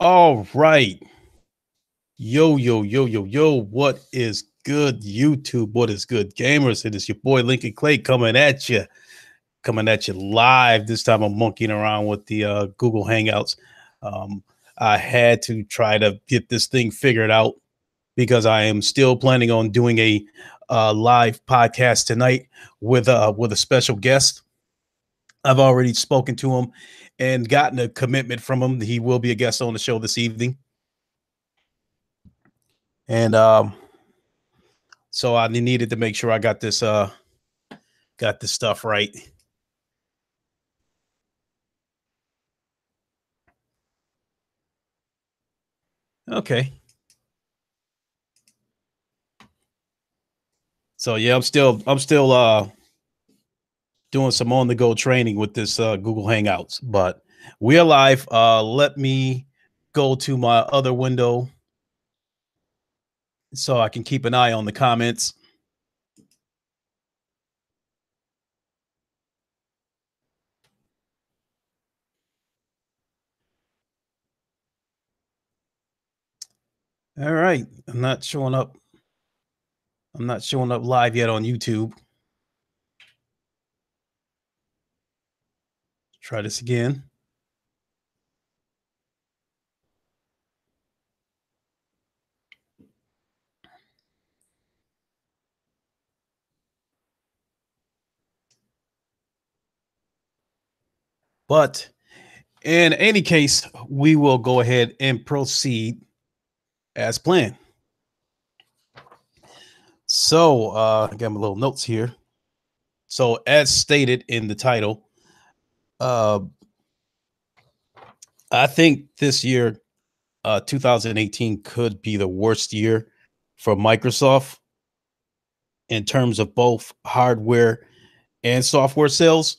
All right. Yo, yo, yo, yo, yo. What is good, YouTube? What is good, gamers? It is your boy Lincoln Clay coming at you live. This time I'm monkeying around with the Google Hangouts. Um, I had to try to get this thing figured out because I am still planning on doing a live podcast tonight with a special guest. I've already spoken to him and gotten a commitment from him. He will be a guest on the show this evening. And so I needed to make sure I got this stuff right. Okay. So yeah, I'm still doing some on the go training with this Google Hangouts, but we're live. Let me go to my other window so I can keep an eye on the comments. All right. I'm not showing up live yet on YouTube. Try this again. But in any case, we will go ahead and proceed as planned. So I got my little notes here. So as stated in the title, uh I think this year, 2018 could be the worst year for Microsoft in terms of both hardware and software sales.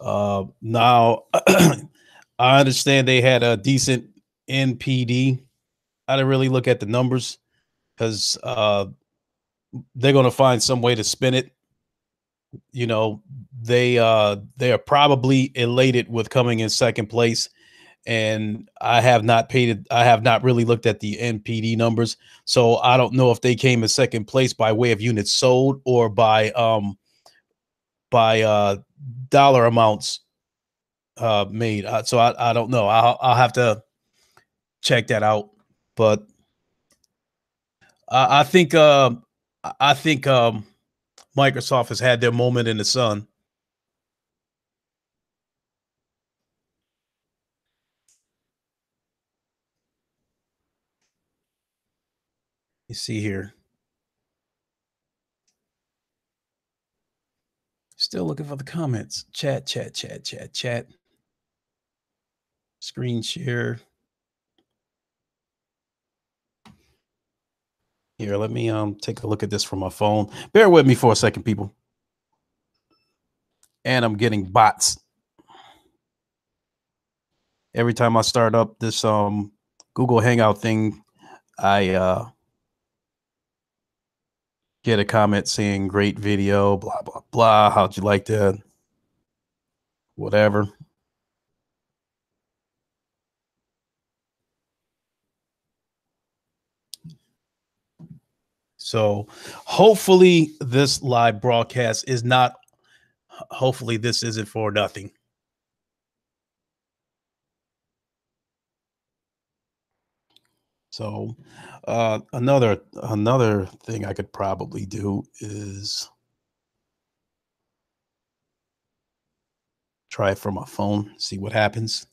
Now I understand they had a decent NPD. I didn't really look at the numbers because they're going to find some way to spin it. You know, they are probably elated with coming in second place, and I have not really looked at the NPD numbers, so I don't know if they came in second place by way of units sold or by dollar amounts made. So I don't know. I'll have to check that out. But I think I think Microsoft has had their moment in the sun. You see here. Still looking for the comments. Chat, chat, chat, chat, chat. Screen share. Here, let me take a look at this from my phone. Bear with me for a second, people. And I'm getting bots. Every time I start up this Google Hangout thing, I get a comment saying great video, blah blah blah. How'd you like that? Whatever. So hopefully this live broadcast is not hopefully this isn't for nothing. So another thing I could probably do is try it from my phone, see what happens.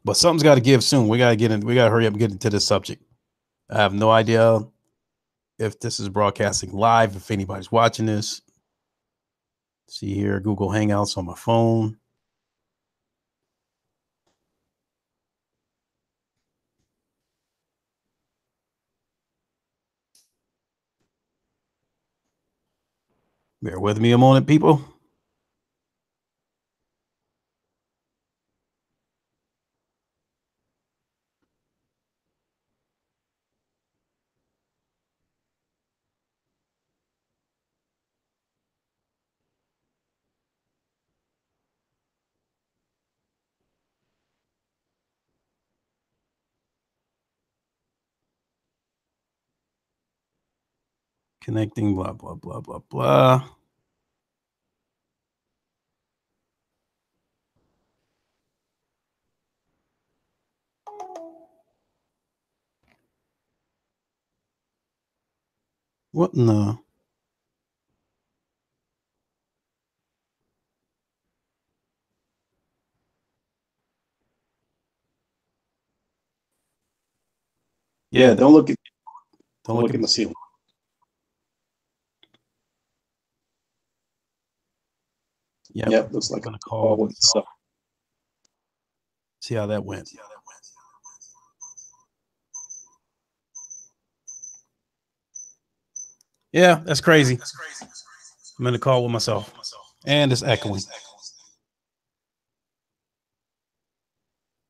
But something's got to give soon. We got to get in. We got to hurry up and get into this subject. I have no idea if this is broadcasting live, if anybody's watching this. See here, Google Hangouts on my phone. Bear with me a moment, people. Connecting, blah, blah, blah, blah, blah. What in the? Yeah, don't look at the ceiling. Yep, looks like I'm gonna call call. with stuff. See how that went. Yeah, that's crazy. I'm in the call with myself, and it's echoing.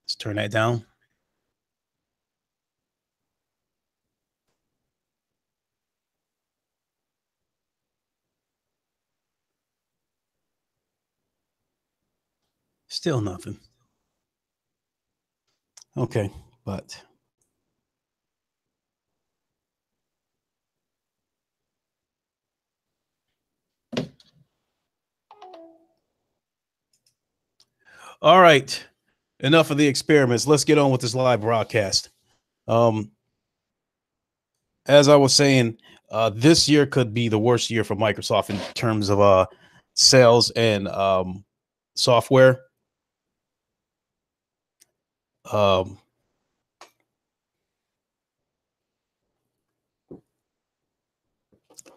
Let's turn that down. Still nothing. Okay, but all right. Enough of the experiments. Let's get on with this live broadcast. As I was saying, this year could be the worst year for Microsoft in terms of sales and software.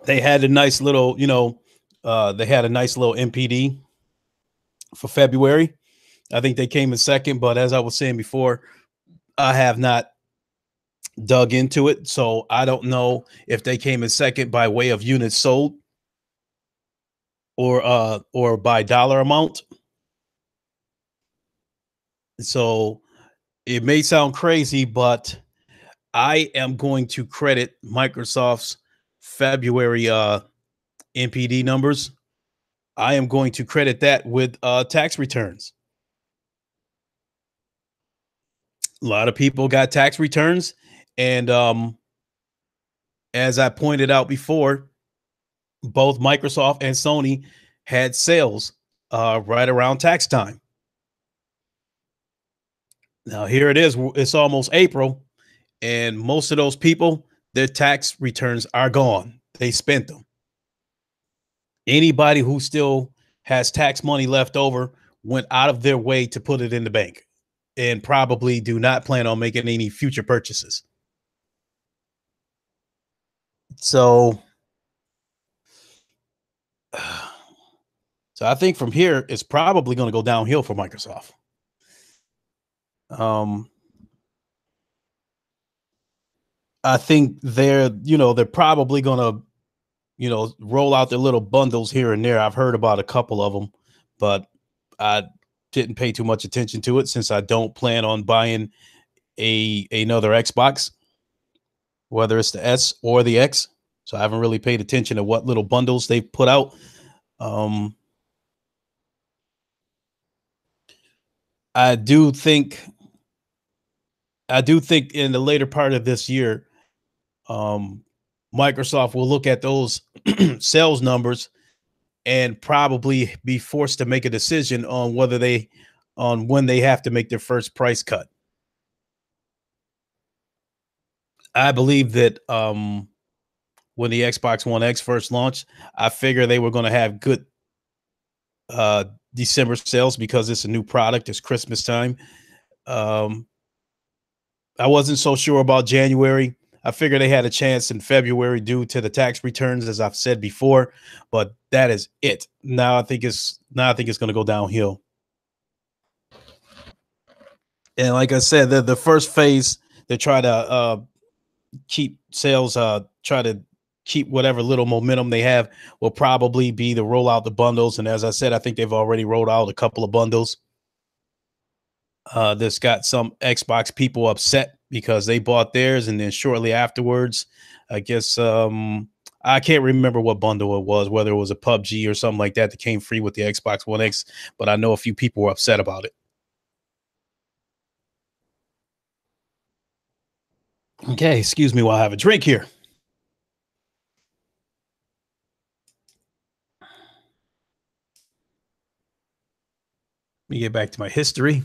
They had a nice little, they had a nice little MPD for February. I think they came in second, but as I was saying before, I have not dug into it, so I don't know if they came in second by way of units sold or by dollar amount. So it may sound crazy, but I am going to credit Microsoft's February NPD numbers. I am going to credit that with tax returns. A lot of people got tax returns, and as I pointed out before, both Microsoft and Sony had sales right around tax time. Now here it is. It's almost April, and most of those people, their tax returns are gone. They spent them. Anybody who still has tax money left over went out of their way to put it in the bank and probably do not plan on making any future purchases. So I think from here it's probably going to go downhill for Microsoft. I think they're probably going to roll out their little bundles here and there. I've heard about a couple of them, but I didn't pay too much attention to it since I don't plan on buying another Xbox, whether it's the S or the X. So I haven't really paid attention to what little bundles they've put out. I do think in the later part of this year, Microsoft will look at those sales numbers and probably be forced to make a decision on when they have to make their first price cut. I believe that when the Xbox One X first launched, I figure they were going to have good December sales because it's a new product. It's Christmas time. I wasn't so sure about January. I figured they had a chance in February due to the tax returns, as I've said before, but that is it. Now I think it's going to go downhill. And like I said, the first phase, they try to keep sales, try to keep whatever little momentum they have, will probably be to roll out the bundles. And as I said, I think they've already rolled out a couple of bundles. This got some Xbox people upset because they bought theirs, and then shortly afterwards, I guess I can't remember what bundle it was, whether it was a PUBG or something like that came free with the Xbox One X, but I know a few people were upset about it. Okay, excuse me while I have a drink here. Let me get back to my history.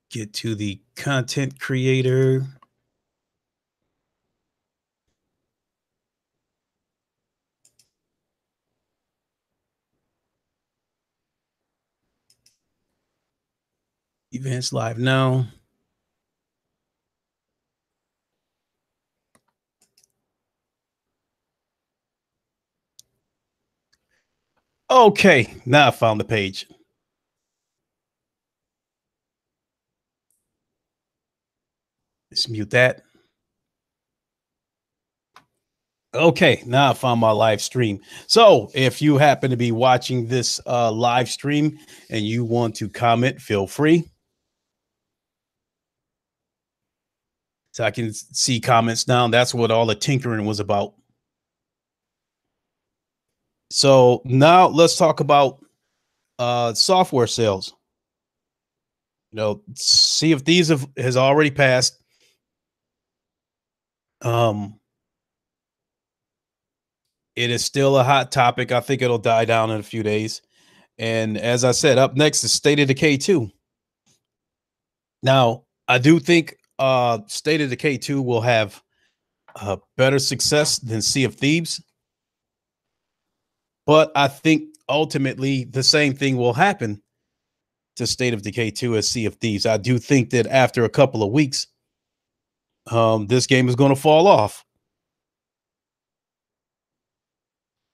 Get to the content creator. Events live now. Okay, now I found the page. Let's mute that. Okay, now I found my live stream. So if you happen to be watching this live stream and you want to comment, feel free. So I can see comments now. That's what all the tinkering was about. So now let's talk about software sales. You know, Sea of Thieves has already passed. It is still a hot topic. I think it'll die down in a few days. And as I said, up next is State of Decay 2. Now, I do think State of Decay 2 will have better success than Sea of Thieves. But I think ultimately the same thing will happen to State of Decay 2 as Sea of Thieves. I do think that after a couple of weeks, this game is going to fall off.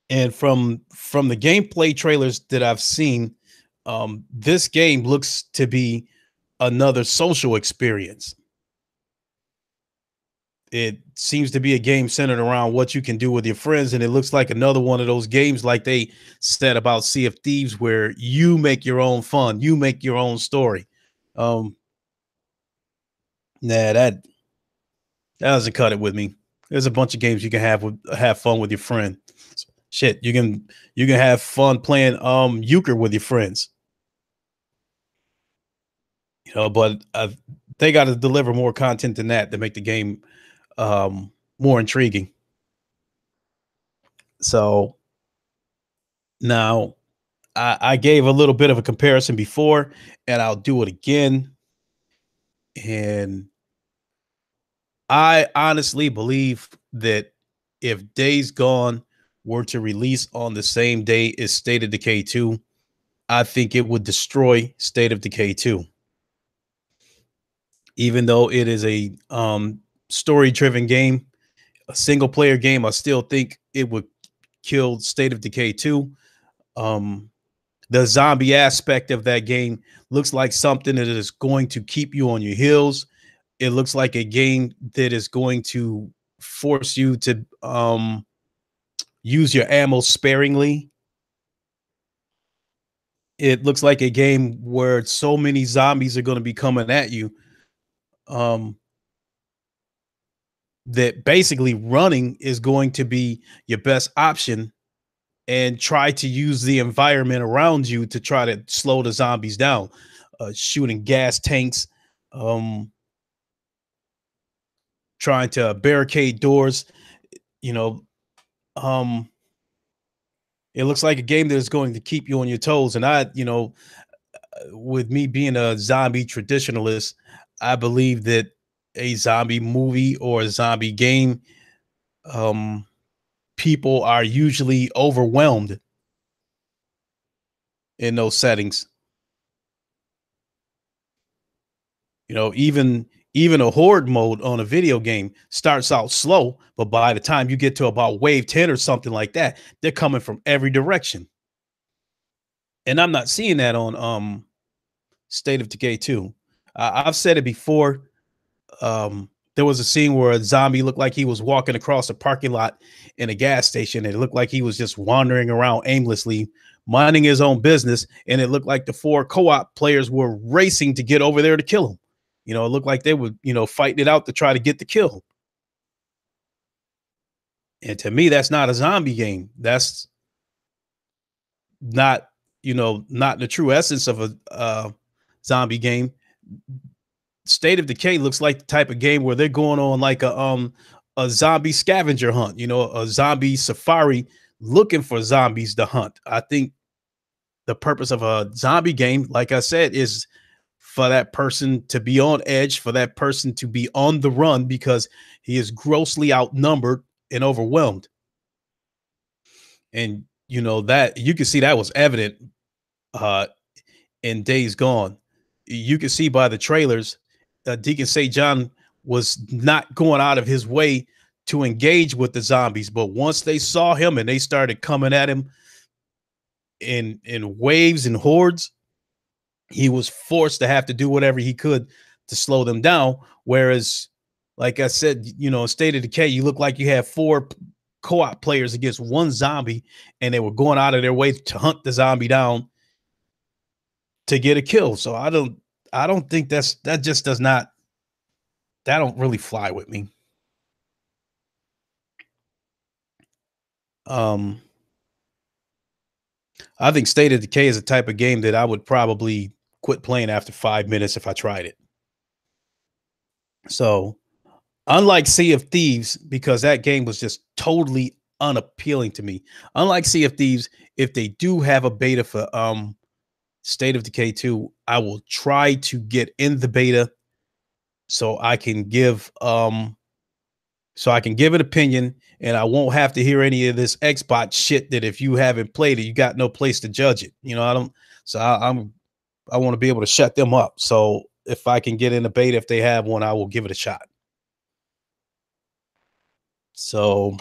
And from the gameplay trailers that I've seen, this game looks to be another social experience. It seems to be a game centered around what you can do with your friends, and it looks like another one of those games like they said about Sea of Thieves, where you make your own fun, you make your own story. Nah, that doesn't cut it with me. There's a bunch of games you can have fun with your friend. Shit, you can have fun playing euchre with your friends. You know, but they got to deliver more content than that to make the game more intriguing. So now I gave a little bit of a comparison before, and I'll do it again. And I honestly believe that if Days Gone were to release on the same day as State of Decay 2, I think it would destroy State of Decay 2. Even though it is a story-driven game, a single-player game, I still think it would kill State of Decay 2. The zombie aspect of that game looks like something that is going to keep you on your heels. It looks like a game that is going to force you to use your ammo sparingly. It looks like a game where so many zombies are going to be coming at you that basically running is going to be your best option, and try to use the environment around you to try to slow the zombies down, shooting gas tanks, trying to barricade doors. You know, it looks like a game that is going to keep you on your toes. And with me being a zombie traditionalist, I believe that a zombie movie or a zombie game, people are usually overwhelmed in those settings. You know, even a horde mode on a video game starts out slow, but by the time you get to about wave 10 or something like that, they're coming from every direction. And I'm not seeing that on State of Decay 2. I've said it before. There was a scene where a zombie looked like he was walking across a parking lot in a gas station. It looked like he was just wandering around aimlessly, minding his own business. And it looked like the 4 co-op players were racing to get over there to kill him. You know, it looked like they were, fighting it out to try to get the kill. And to me, that's not a zombie game. That's not, not the true essence of a zombie game. State of Decay looks like the type of game where they're going on like a zombie scavenger hunt, a zombie safari looking for zombies to hunt. I think the purpose of a zombie game, like I said, is for that person to be on edge, for that person to be on the run because he is grossly outnumbered and overwhelmed. And that you can see that was evident in Days Gone. You can see by the trailers, Deacon St. John was not going out of his way to engage with the zombies, but once they saw him and they started coming at him in waves and hordes, he was forced to have to do whatever he could to slow them down. Whereas, like I said, in State of Decay, you look like you have 4 co-op players against 1 zombie, and they were going out of their way to hunt the zombie down to get a kill. So I don't think that just does not, that don't really fly with me. I think State of Decay is a type of game that I would probably quit playing after 5 minutes if I tried it. So, unlike Sea of Thieves, because that game was just totally unappealing to me. Unlike Sea of Thieves, if they do have a beta for State of Decay 2, I will try to get in the beta so I can give an opinion, and I won't have to hear any of this Xbox shit that if you haven't played it, you got no place to judge it. I want to be able to shut them up. So if I can get in the beta, if they have one, I will give it a shot. So,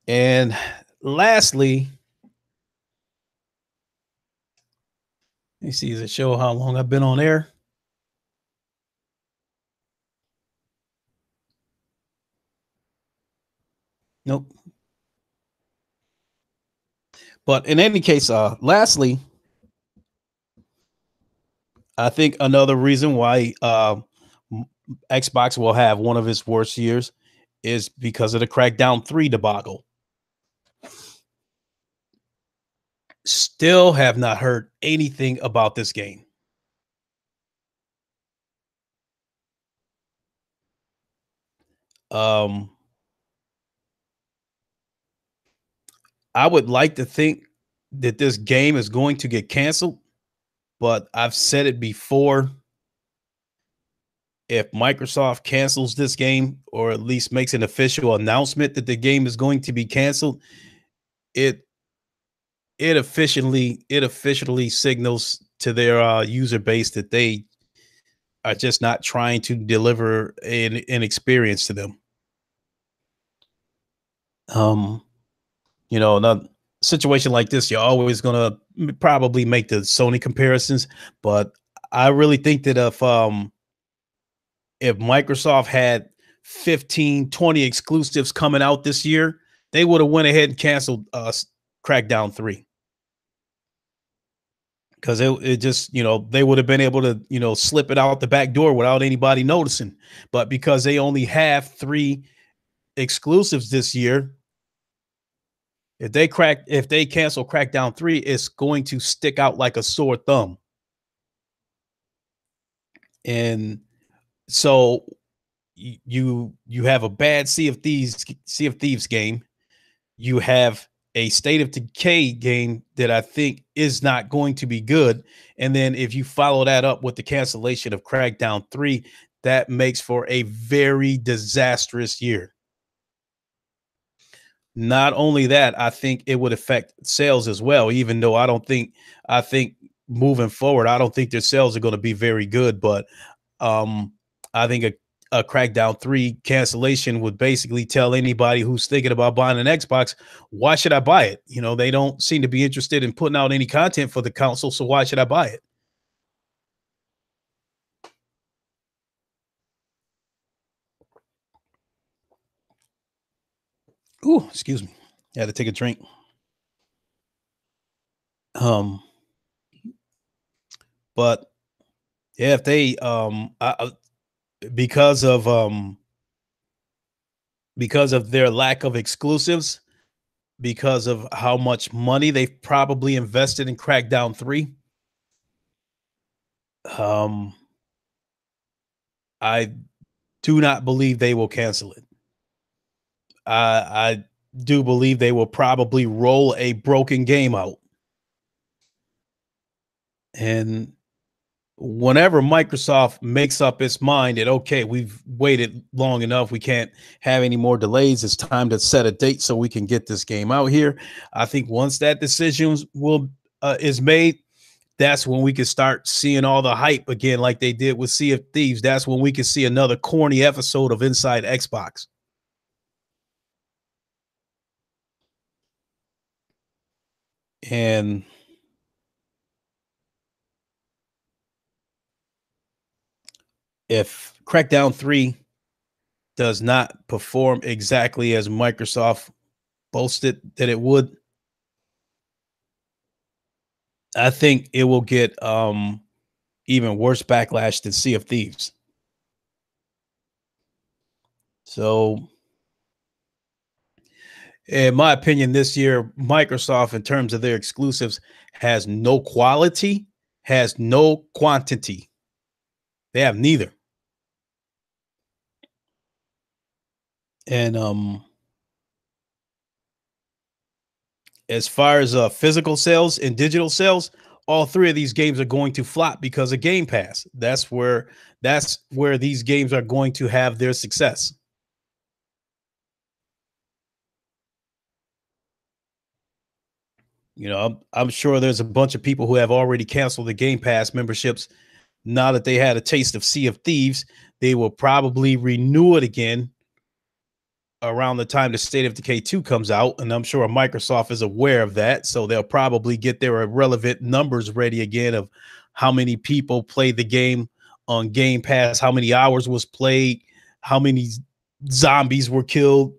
and lastly, let me see, does it show how long I've been on air? Nope. But in any case, lastly, I think another reason why Xbox will have one of its worst years is because of the Crackdown 3 debacle. Still have not heard anything about this game. I would like to think that this game is going to get canceled, but I've said it before. If Microsoft cancels this game, or at least makes an official announcement that the game is going to be canceled, it officially signals to their user base that they are just not trying to deliver an experience to them. Another situation like this, you're always gonna probably make the Sony comparisons, but I really think that if Microsoft had 15, 20 exclusives coming out this year, they would have went ahead and canceled Crackdown 3. Because it just, they would have been able to, slip it out the back door without anybody noticing. But because they only have 3 exclusives this year, if they cancel Crackdown 3, it's going to stick out like a sore thumb. And so you have a bad Sea of Thieves game. You have a State of Decay game that I think is not going to be good. And then if you follow that up with the cancellation of Crackdown 3, that makes for a very disastrous year. Not only that, I think it would affect sales as well, even though I think moving forward, I don't think their sales are going to be very good. But I think a Crackdown 3 cancellation would basically tell anybody who's thinking about buying an Xbox, why should I buy it? They don't seem to be interested in putting out any content for the console, so why should I buy it? Ooh, excuse me. I had to take a drink. But yeah, if they because of their lack of exclusives, because of how much money they've probably invested in Crackdown 3, I do not believe they will cancel it. I do believe they will probably roll a broken game out. And whenever Microsoft makes up its mind that, okay, we've waited long enough, we can't have any more delays, it's time to set a date so we can get this game out here. I think once that decision is made, that's when we can start seeing all the hype again, like they did with Sea of Thieves. That's when we can see another corny episode of Inside Xbox. And if Crackdown 3 does not perform exactly as Microsoft boasted that it would, I think it will get even worse backlash than Sea of Thieves. So, in my opinion, this year, Microsoft, in terms of their exclusives, has no quality, has no quantity. They have neither. And as far as physical sales and digital sales, all three of these games are going to flop because of Game Pass. That's where these games are going to have their success. You know, I'm sure there's a bunch of people who have already canceled the Game Pass memberships. Now that they had a taste of Sea of Thieves, they will probably renew it again around the time the State of Decay 2 comes out. And I'm sure Microsoft is aware of that. So they'll probably get their relevant numbers ready again of how many people played the game on Game Pass, how many hours was played, how many zombies were killed.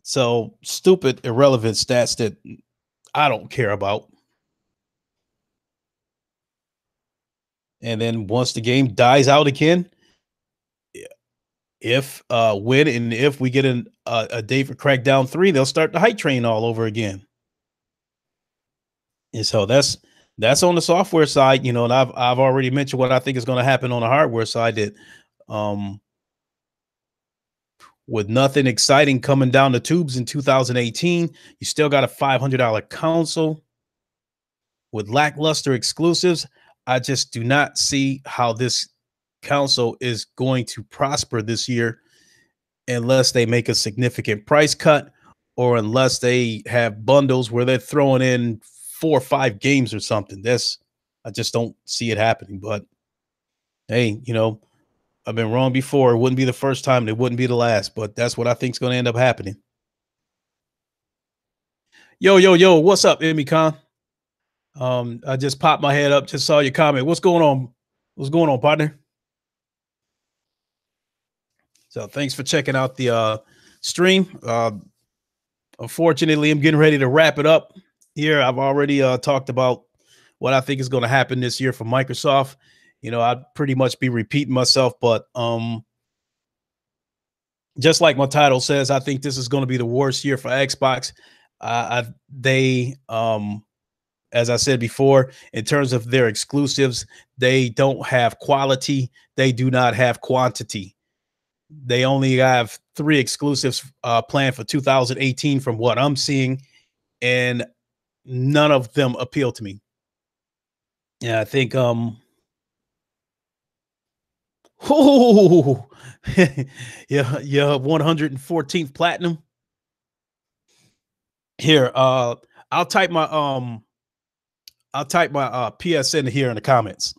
So stupid, irrelevant stats that I don't care about. And then once the game dies out again, when and if we get a date for Crackdown 3, they'll start the hype train all over again. And so that's on the software side, you know, and I've already mentioned what I think is going to happen on the hardware side, that with nothing exciting coming down the tubes in 2018, you still got a $500 console with lackluster exclusives. I just do not see how this console is going to prosper this year unless they make a significant price cut, or unless they have bundles where they're throwing in 4 or 5 games or something. I just don't see it happening. But hey, you know, I've been wrong before. It wouldn't be the first time. It wouldn't be the last. But that's what I think is going to end up happening. Yo, what's up, Emmy Khan? I just popped my head up, just saw your comment. What's going on? What's going on, partner? So thanks for checking out the stream. Unfortunately, I'm getting ready to wrap it up here. I've already talked about what I think is going to happen this year for Microsoft. You know, I'd pretty much be repeating myself, but just like my title says, I think this is going to be the worst year for Xbox. As I said before, in terms of their exclusives, they don't have quality. They do not have quantity. They only have 3 exclusives planned for 2018 from what I'm seeing, and none of them appeal to me. Yeah, I think oh yeah, 114th platinum. Here, I'll type my PSN here in the comments.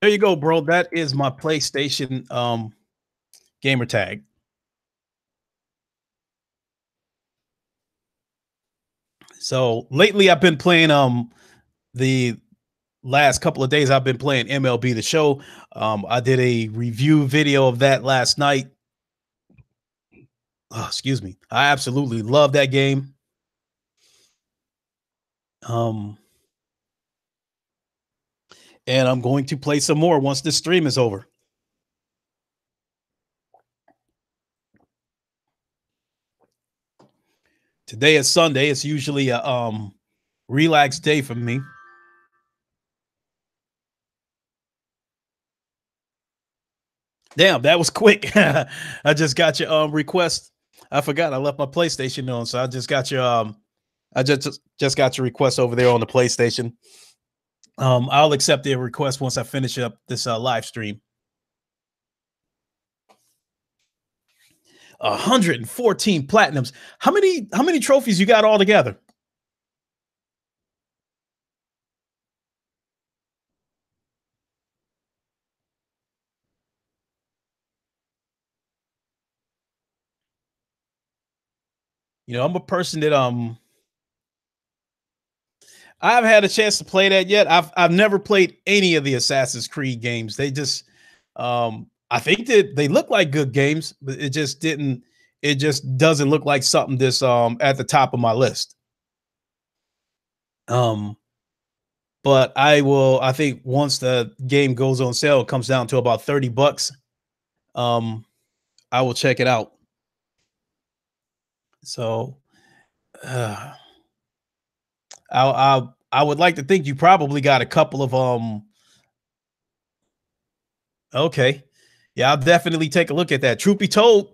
There you go, bro. That is my PlayStation gamer tag. So lately I've been playing the last couple of days I've been playing MLB The Show. I did a review video of that last night. Oh, excuse me. I absolutely love that game. And I'm going to play some more once this stream is over. Today is Sunday. It's usually a relaxed day for me. Damn, that was quick. I just got your request. I forgot I left my PlayStation on, so I just got your I just got your request over there on the PlayStation. I'll accept the request once I finish up this live stream. 114 platinums. How many trophies you got all together? You know, I'm a person that I haven't had a chance to play that yet. I've never played any of the Assassin's Creed games. They just I think that they look like good games, but it just doesn't look like something that's at the top of my list. But I think once the game goes on sale, it comes down to about $30. I will check it out. So I would like to think you probably got a couple of okay. Yeah, I'll definitely take a look at that. Truth be told,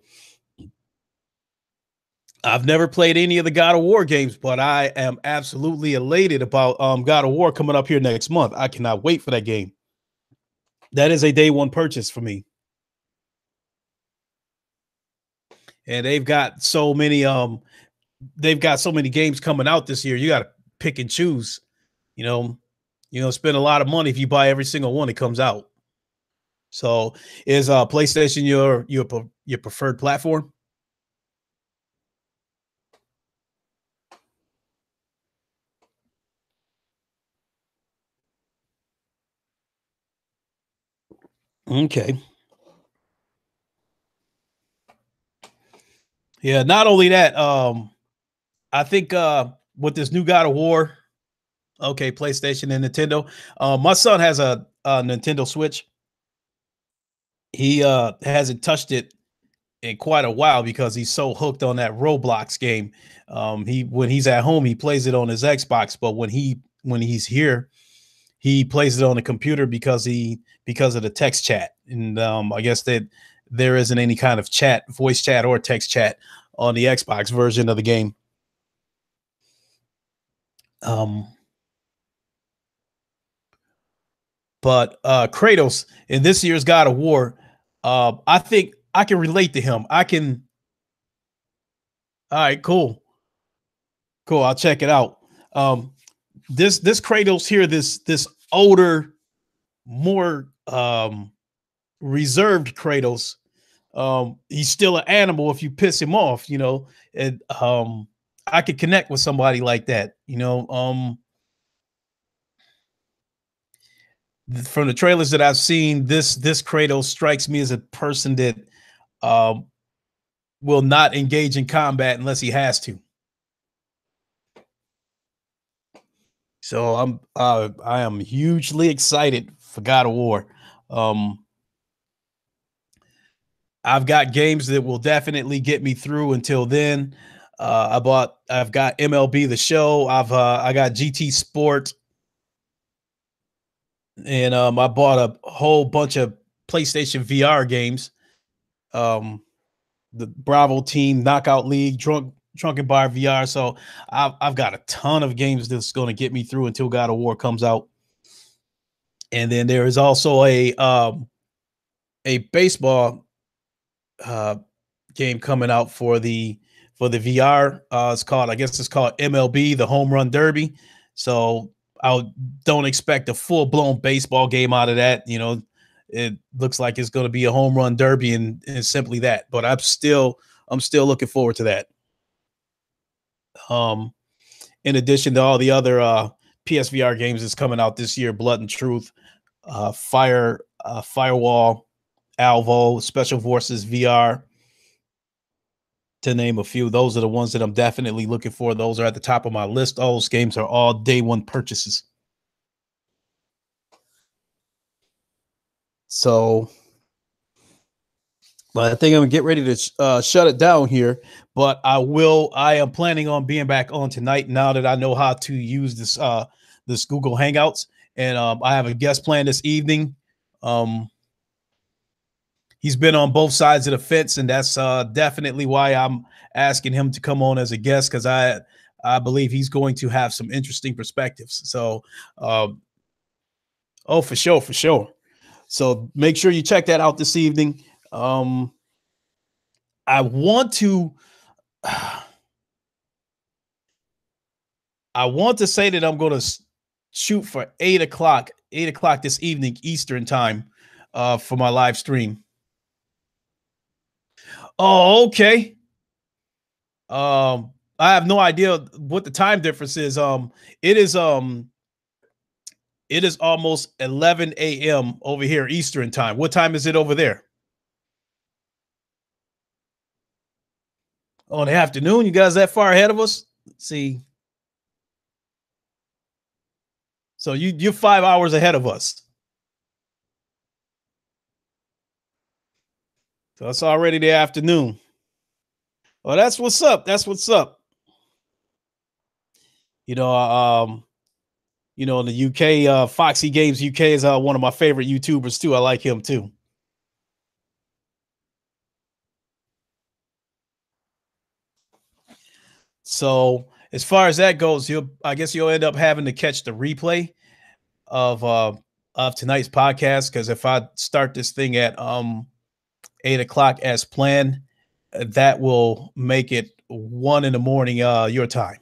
I've never played any of the God of War games, but I am absolutely elated about God of War coming up here next month. I cannot wait for that game. That is a day one purchase for me. And they've got so many games coming out this year. You got to pick and choose. You know, spend a lot of money if you buy every single one that comes out. So, is PlayStation your preferred platform? Okay. Yeah, not only that, I think with this new God of War, okay, PlayStation and Nintendo. My son has a Nintendo Switch. He hasn't touched it in quite a while because he's so hooked on that Roblox game. When he's at home, he plays it on his Xbox, but when he's here, he plays it on the computer because of the text chat. And I guess that there isn't any kind of chat, voice chat or text chat on the Xbox version of the game. But Kratos in this year's God of War, I think I can relate to him. I can. All right, cool. I'll check it out. This Kratos here, this older, more reserved Kratos. He's still an animal if you piss him off, you know. And I could connect with somebody like that, you know. From the trailers that I've seen, this Kratos strikes me as a person that will not engage in combat unless he has to. So I am hugely excited for God of War. I've got games that will definitely get me through until then. I've got MLB The Show. I got GT Sport. And I bought a whole bunch of PlayStation VR games. The Bravo Team, Knockout League, Drunken Bar VR. So I've got a ton of games that's going to get me through until God of War comes out. And then there is also a baseball game coming out for the VR. It's called MLB, the Home Run Derby. So I don't expect a full blown baseball game out of that. You know, it looks like it's going to be a home run derby and simply that. But I'm still looking forward to that. In addition to all the other PSVR games that's coming out this year, Blood and Truth, Firewall, Alvo, Special Forces VR, to name a few. Those are the ones that I'm definitely looking for. Those are at the top of my list. All those games are all day one purchases. So But I think I'm gonna get ready to shut it down here. But I am planning on being back on tonight now that I know how to use this Google Hangouts, and I have a guest plan this evening. He's been on both sides of the fence, and that's definitely why I'm asking him to come on as a guest, because I believe he's going to have some interesting perspectives. So, oh, for sure, for sure. So make sure you check that out this evening. I want to say that I'm going to shoot for 8 o'clock this evening Eastern time for my live stream. Oh, okay. I have no idea what the time difference is. It is almost 11 a.m. over here Eastern time. What time is it over there? Oh, in the afternoon. You guys that far ahead of us? Let's see. So you're 5 hours ahead of us. So it's already the afternoon. Well, that's what's up. That's what's up. In the UK, Foxy Games UK is one of my favorite YouTubers too. I like him too. So as far as that goes, I guess you'll end up having to catch the replay of tonight's podcast, because if I start this thing at 8 o'clock as planned, that will make it 1 in the morning your time.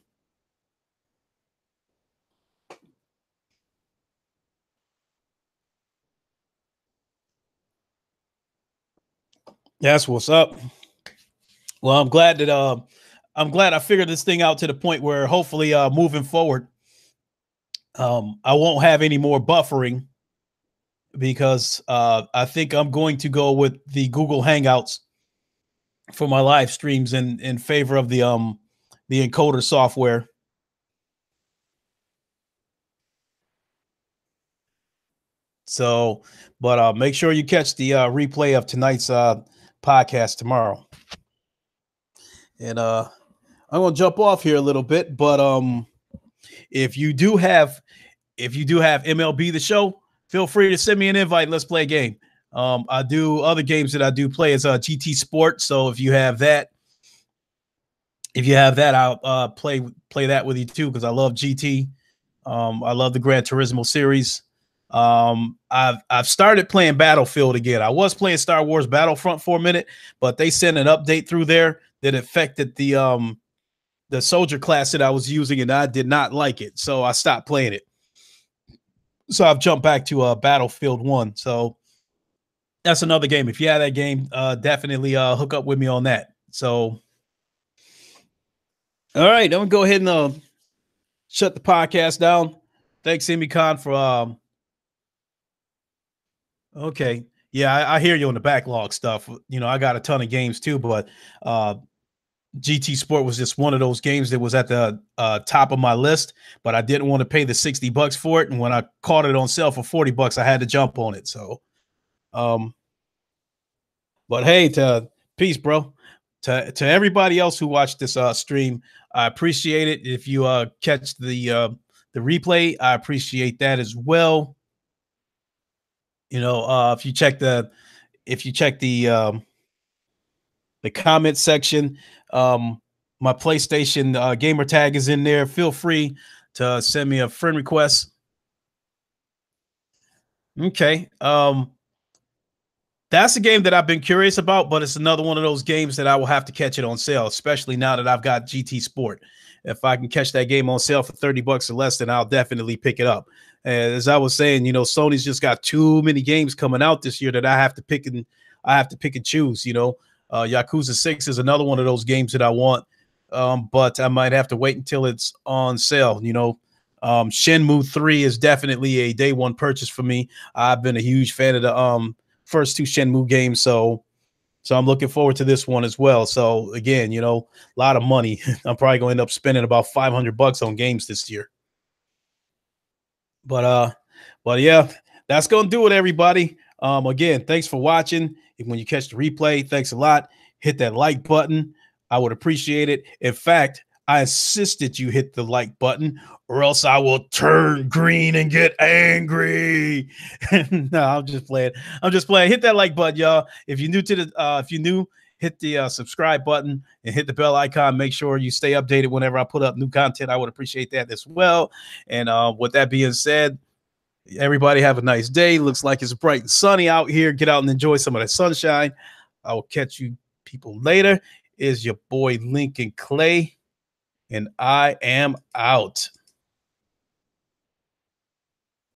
That's what's up. Well, I'm glad I figured this thing out to the point where hopefully moving forward, I won't have any more buffering, because I think I'm going to go with the Google Hangouts for my live streams in favor of the encoder software. So, but make sure you catch the replay of tonight's podcast tomorrow. And I'm gonna jump off here a little bit, but if you do have MLB The Show, feel free to send me an invite. Let's play a game. I do other games that I do play as GT Sport. So if you have that, I'll play that with you too, because I love GT. I love the Gran Turismo series. I've started playing Battlefield again. I was playing Star Wars Battlefront for a minute, but they sent an update through there that affected the soldier class that I was using, and I did not like it, so I stopped playing it. So I've jumped back to Battlefield 1. So that's another game. If you have that game, definitely hook up with me on that. So, all right, I'm gonna go ahead and shut the podcast down. Thanks, Emicon, for okay. Yeah, I hear you on the backlog stuff. I got a ton of games too, but GT Sport was just one of those games that was at the top of my list, but I didn't want to pay the $60 for it. And when I caught it on sale for $40, I had to jump on it. So, but hey, peace, bro. To everybody else who watched this stream, I appreciate it. If you catch the replay, I appreciate that as well. If you check the comment section, my PlayStation gamer tag is in there. Feel free to send me a friend request. Okay. That's a game that I've been curious about, but it's another one of those games that I will have to catch it on sale, especially now that I've got GT Sport. If I can catch that game on sale for $30 or less, then I'll definitely pick it up. As I was saying, Sony's just got too many games coming out this year that I have to pick and choose. Yakuza 6 is another one of those games that I want, but I might have to wait until it's on sale. Shenmue 3 is definitely a day one purchase for me. I've been a huge fan of the first two Shenmue games, so I'm looking forward to this one as well. So again, a lot of money. I'm probably going to end up spending about $500 on games this year. But yeah, that's going to do it, everybody. Again, thanks for watching. When you catch the replay, thanks a lot. Hit that like button. I would appreciate it. In fact, I insisted you hit the like button, or else I will turn green and get angry. No, I'm just playing. I'm just playing. Hit that like button, y'all. If you're new to the, hit the subscribe button and hit the bell icon. Make sure you stay updated whenever I put up new content. I would appreciate that as well. And with that being said, everybody have a nice day. Looks like it's bright and sunny out here. Get out and enjoy some of that sunshine. I will catch you people later. Is your boy Lincoln Clay, and I am out.